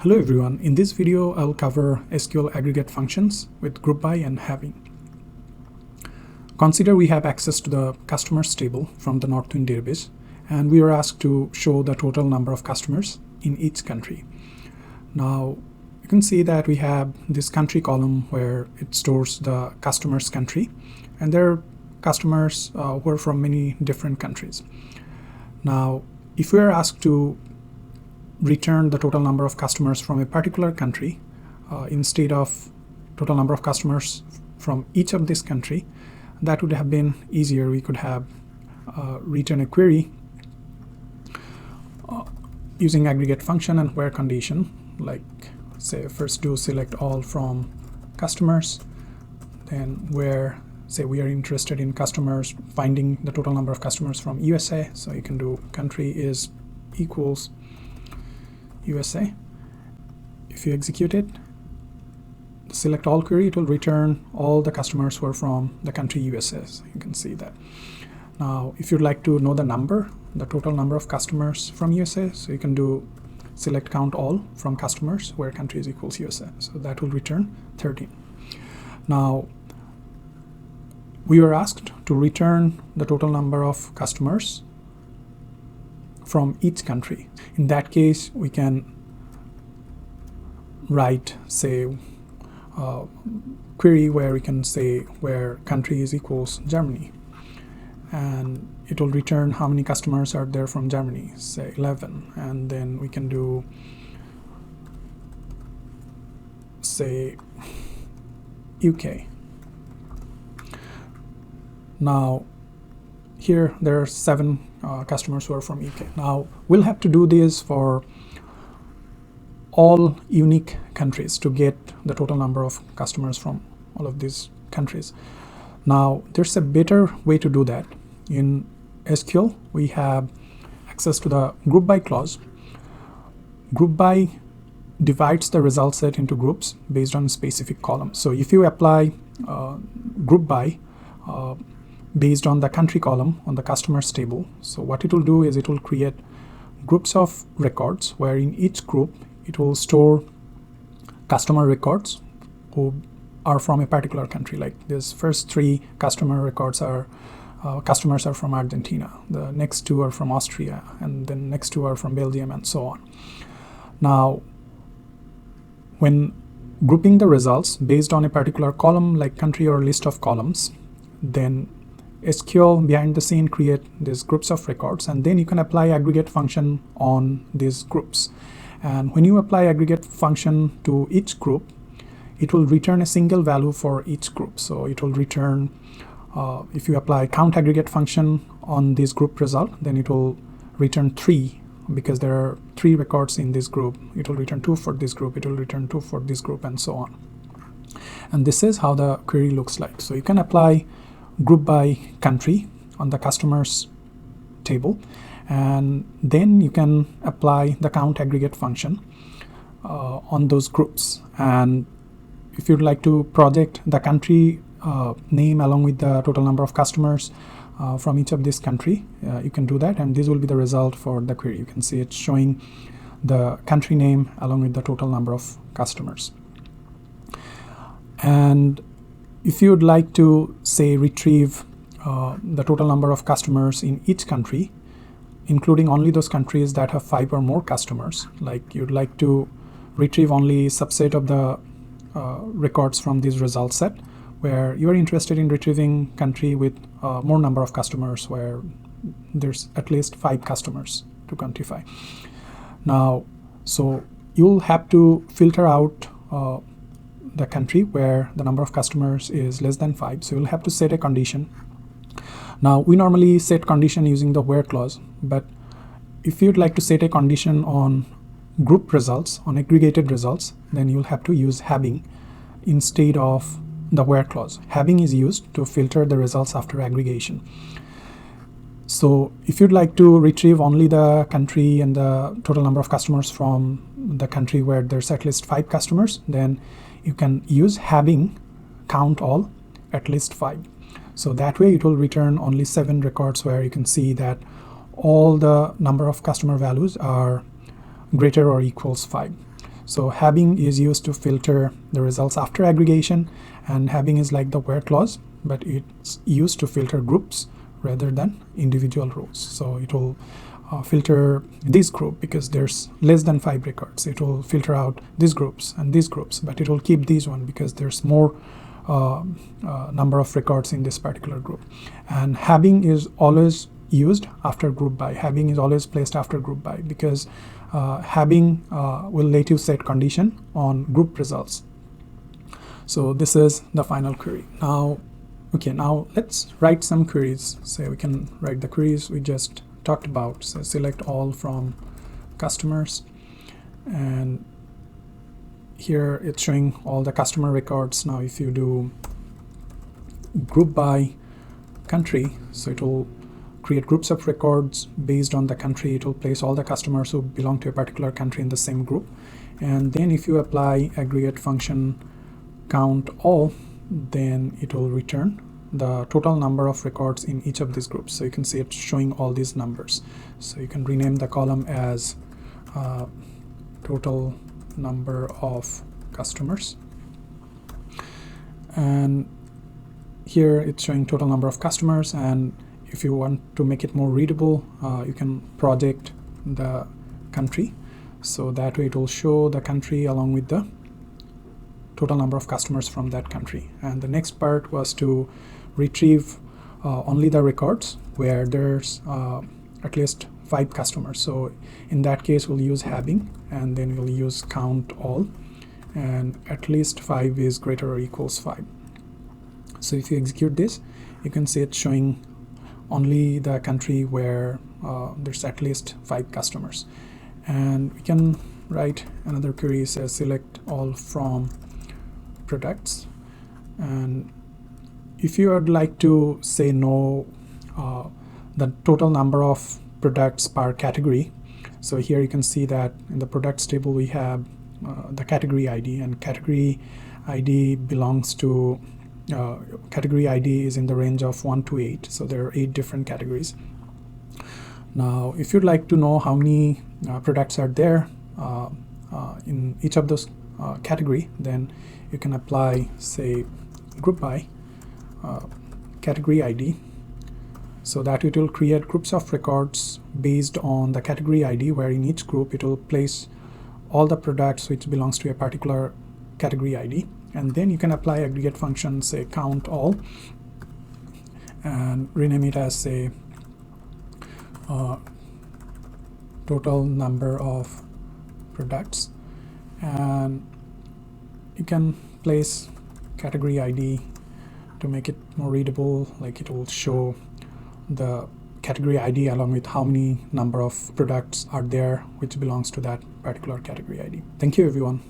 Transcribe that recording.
Hello everyone, in this video I'll cover SQL Aggregate Functions with group by and having. Consider we have access to the customers table from the Northwind database and we are asked to show the total number of customers in each country. Now you can see that we have this country column where it stores the customers country, and there are customers who are from many different countries. Now if we are asked to return the total number of customers from a particular country instead of total number of customers from each of this country, that would have been easier. We could have written a query using aggregate function and where condition, like say first do select all from customers, then where say we are interested in customers, finding the total number of customers from USA, so you can do country is equals USA. If you execute it, select all query, it will return all the customers who are from the country USA. So you can see that. Now if you'd like to know the total number of customers from USA, so you can do select count all from customers where country is equals USA. So that will return 13. Now we were asked to return the total number of customers from each country. In that case, we can write, say, query where we can say where country is equals Germany, and it will return how many customers are there from Germany, say 11, and then we can do, say, UK. Now here there are 7 customers who are from UK. Now we'll have to do this for all unique countries to get the total number of customers from all of these countries. Now there's a better way to do that. In SQL we have access to the group by clause. Group by divides the result set into groups based on specific column. So if you apply group by based on the country column on the customers table, so what it will do is it will create groups of records where in each group it will store customer records who are from a particular country. Like this first 3 customer records are customers are from Argentina, the next 2 are from Austria, and then next 2 are from Belgium, and so on. Now when grouping the results based on a particular column like country or list of columns, then SQL behind the scene create these groups of records, and then you can apply aggregate function on these groups. And when you apply aggregate function to each group, it will return a single value for each group. So it will return, if you apply count aggregate function on this group result, then it will return 3 because there are 3 records in this group. It will return 2 for this group, it will return 2 for this group, and so on. And this is how the query looks like. So you can apply group by country on the customers table, and then you can apply the count aggregate function on those groups. And if you'd like to project the country name along with the total number of customers from each of this country, you can do that, and this will be the result for the query. You can see it's showing the country name along with the total number of customers. And if you would like to, say, retrieve the total number of customers in each country, including only those countries that have 5 or more customers, like you'd like to retrieve only a subset of the records from this result set, where you're interested in retrieving country with more number of customers, where there's at least 5 customers to quantify. Now, so you'll have to filter out the country where the number of customers is less than 5. So you'll have to set a condition. Now we normally set condition using the where clause, but if you'd like to set a condition on group results, on aggregated results, then you'll have to use having instead of the where clause. Having is used to filter the results after aggregation. So if you'd like to retrieve only the country and the total number of customers from the country where there's at least 5 customers, then you can use having count all at least 5. So that way it will return only 7 records where you can see that all the number of customer values are greater or equals 5. So having is used to filter the results after aggregation, and having is like the where clause, but it's used to filter groups rather than individual rows. So it will filter this group because there's less than 5 records. It will filter out these groups and these groups, but it will keep these one because there's more number of records in this particular group. And having is always used after group by. Having is always placed after group by because having will let you set condition on group results. So this is the final query. Now let's write some queries. Say we can write the queries we just talked about. So select all from customers, and here it's showing all the customer records. Now if you do group by country, so it will create groups of records based on the country. It will place all the customers who belong to a particular country in the same group. And then if you apply aggregate function count all, then it will return the total number of records in each of these groups. So you can see it's showing all these numbers. So you can rename the column as total number of customers, and here it's showing total number of customers. And if you want to make it more readable, you can project the country, so that way it will show the country along with the total number of customers from that country. And the next part was to retrieve only the records where there's at least 5 customers. So in that case we'll use having, and then we'll use count all, and at least 5 is greater or equals 5. So if you execute this, you can see it's showing only the country where there's at least 5 customers. And we can write another query, says select all from products. And if you would like to say no the total number of products per category, so here you can see that in the products table we have the category ID, and category ID belongs to category ID is in the range of 1 to 8, so there are 8 different categories. Now if you'd like to know how many products are there in each of those category, then you can apply, say, group by category ID, so that it will create groups of records based on the category ID, where in each group it will place all the products which belongs to a particular category ID. And then you can apply aggregate function, say count all, and rename it as, say, total number of products, and you can place category ID to make it more readable, like it will show the category ID along with how many number of products are there which belongs to that particular category ID. Thank you everyone.